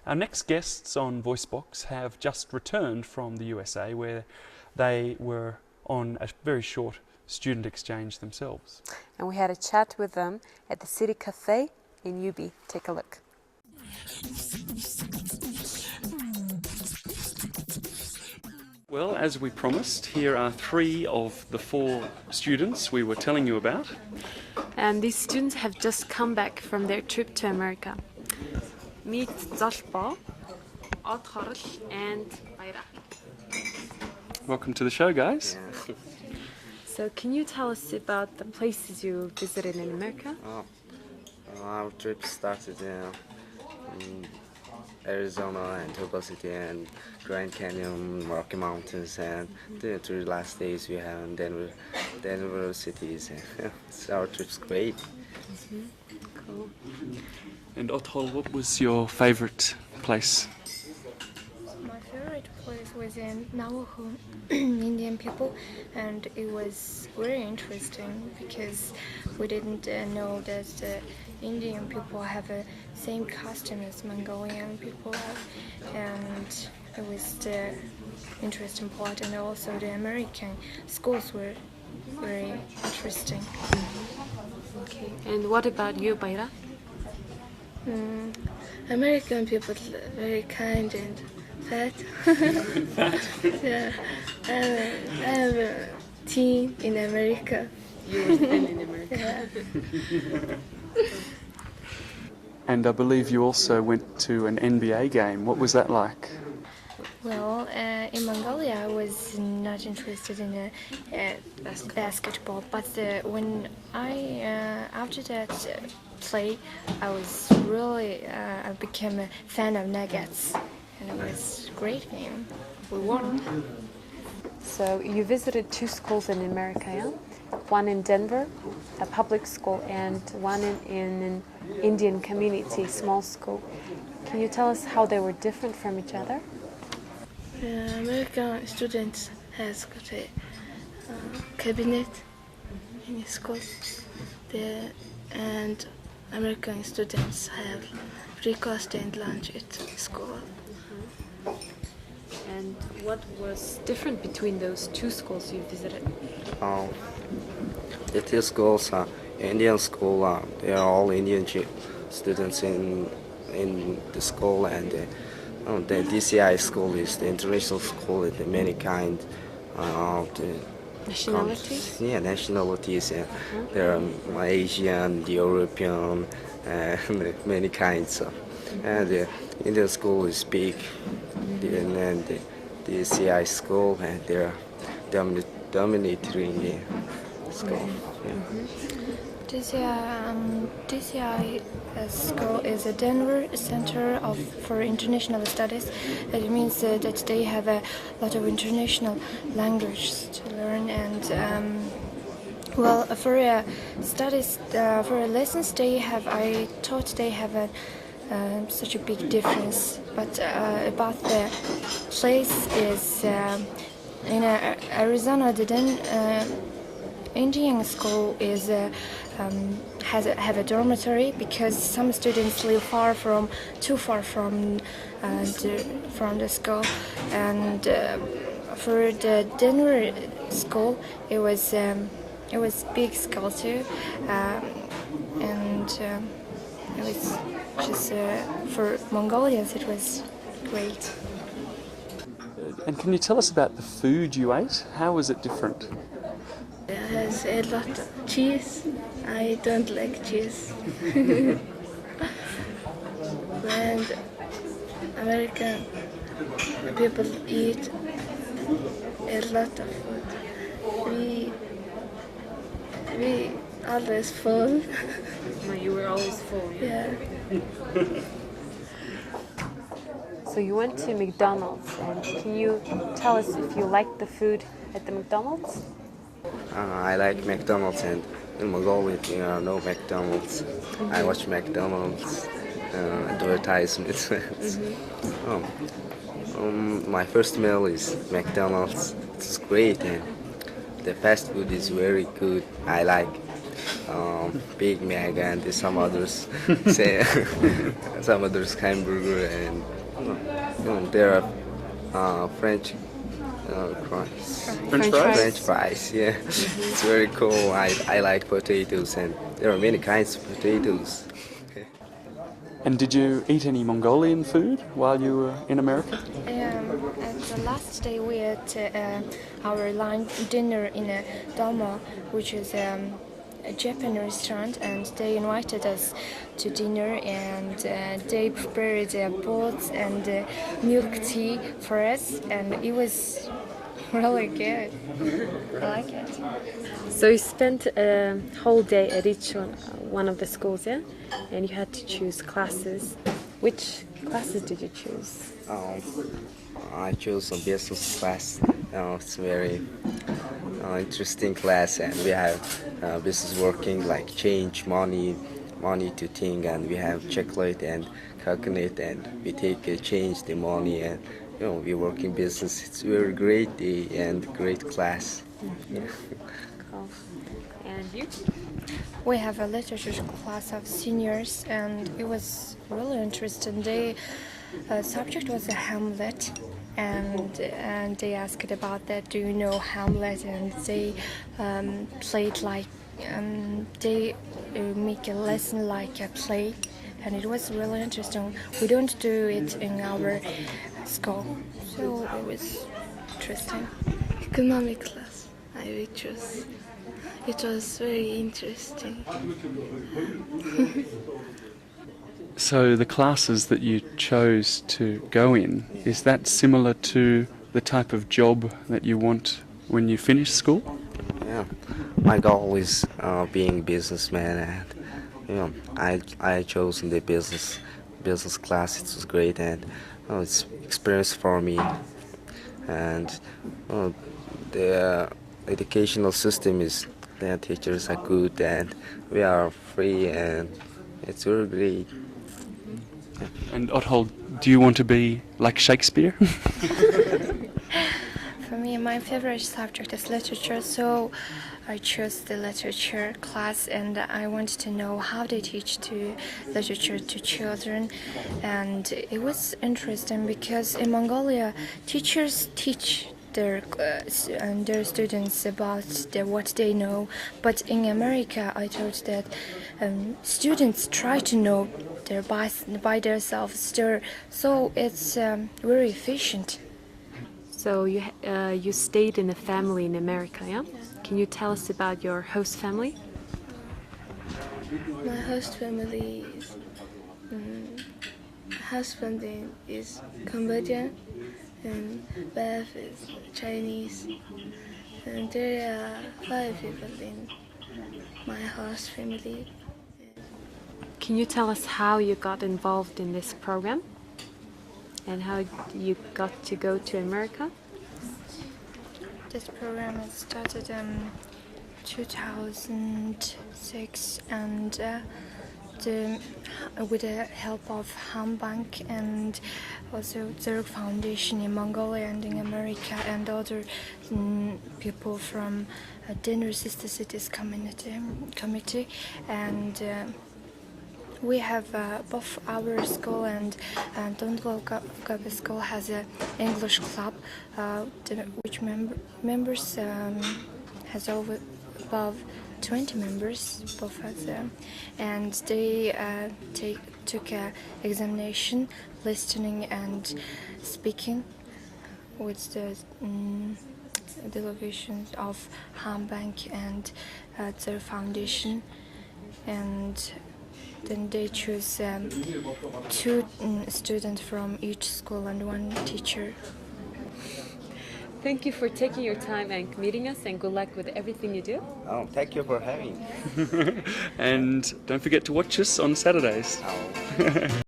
Our next guests on VoiceBox have just returned from the USA, where they were on a very short student exchange themselves. And we had a chat with them at the City Cafe in UB. Take a look. Well, as we promised, here are 3 of the 4 students we were telling you about. And these students have just come back from their trip to America. Meet Zalpa, Odhorl, and Bayra. Welcome to the show, guys. Yeah. So can you tell us about the places you visited in America? Our trip started in Arizona and Tuba City and Grand Canyon, Rocky Mountains, and the 3 last days we have in Denver cities. So our trip's great. Cool. And Othol, what was your favourite place? My favorite place was in Navajo Indian people, and it was very interesting because we didn't know that the Indian people have the same costume as Mongolian people have, and it was the interesting part. And also the American schools were very interesting. Okay. And what about you, Bayra? American people are very kind and fat. Yeah, I'm a teen in America. You were then in America. Yeah. And I believe you also went to an NBA game. What was that like? Well, in Mongolia, I was not interested in basketball, but when I after that play, I was really I became a fan of Nuggets, and it was a great game. We won. So you visited 2 schools in America, yeah? One in Denver, a public school, and one in an Indian community, small school. Can you tell us how they were different from each other? American students has got a cabinet in school, and American students have breakfast and lunch at school. And what was different between those 2 schools you visited? The 2 schools are Indian school. They are all Indian students in the school, and the DCI school is the international school with many kind of the Nationalities? Yeah, nationalities. There are Asian, the European, and many kinds. And the Indian school is big, and then the DCI school, and they're dominating the school. DCI school is a Denver Center for International Studies. It means that they have a lot of international languages to learn, and for studies, for lessons, I thought they have such a big difference. But about the place is in Arizona, the Indian school is have a dormitory because some students live too far from the school, and for the Denver school it was big school too, and it was just for Mongolians it was great. And can you tell us about the food you ate? How was it different? It has a lot of cheese. I don't like cheese. And American people eat a lot of food. We always full. You were always full. Yeah. So you went to McDonald's, and can you tell us if you liked the food at the McDonald's? I like McDonald's, and in Mongolia there are no McDonald's. I watch McDonald's advertisements. My first meal is McDonald's. It's great, and the fast food is very good. I like. Big Mac, and some others say some others hamburger, and there are French fries. French fries. French fries, yeah. It's very cool. I like potatoes, and there are many kinds of potatoes. And did you eat any Mongolian food while you were in America? At the last day, we ate our lunch dinner in a Doma, which is a Japanese restaurant, and they invited us to dinner, and they prepared boats and milk tea for us, and it was really good. I like it. So you spent a whole day at each one of the schools, yeah? And you had to choose classes. Which classes did you choose? I chose a business class. It's very interesting class, and we have business working like change money to thing, and we have chocolate and coconut, and we take change the money, and we work in business. It's very great day and great class. Yeah. Cool. And you? We have a literature class of seniors, and it was really interesting. The subject was a Hamlet, and they asked about that. Do you know Hamlet? And they played like they make a lesson like a play, and it was really interesting. We don't do it in our school, so it was interesting. Economic class I will choose. It was very interesting. So the classes that you chose to go in, is that similar to the type of job that you want when you finish school? Yeah, my goal is being a businessman, and I chose the business class. It was great, and it's experience for me, and the educational system is. The teachers are good, and we are free, and it's very great. And Othold, do you want to be like Shakespeare? For me, my favorite subject is literature, so I chose the literature class, and I wanted to know how they teach literature to children. And it was interesting because in Mongolia, teachers teach their students about what they know, but in America, I thought that students try to know by themselves. So it's very efficient. So you stayed in a family in America, yeah? Can you tell us about your host family? My host family is husband is Cambodian, and wife is Chinese, and there are 5 people in my host family. Can you tell us how you got involved in this program and how you got to go to America? This program has started in 2006, and with the help of Bank and also Zurich Foundation in Mongolia and in America, and other people from Denver Sister Cities committee, and we have both our school and Donglo school has an English club, which members has over above 20 members, both of them, and they took an examination, listening and speaking with the delegations of Bank and their foundation, and then they choose 2 students from each school and 1 teacher. Thank you for taking your time and meeting us, and good luck with everything you do. Oh, thank you for having me. And don't forget to watch us on Saturdays. Oh.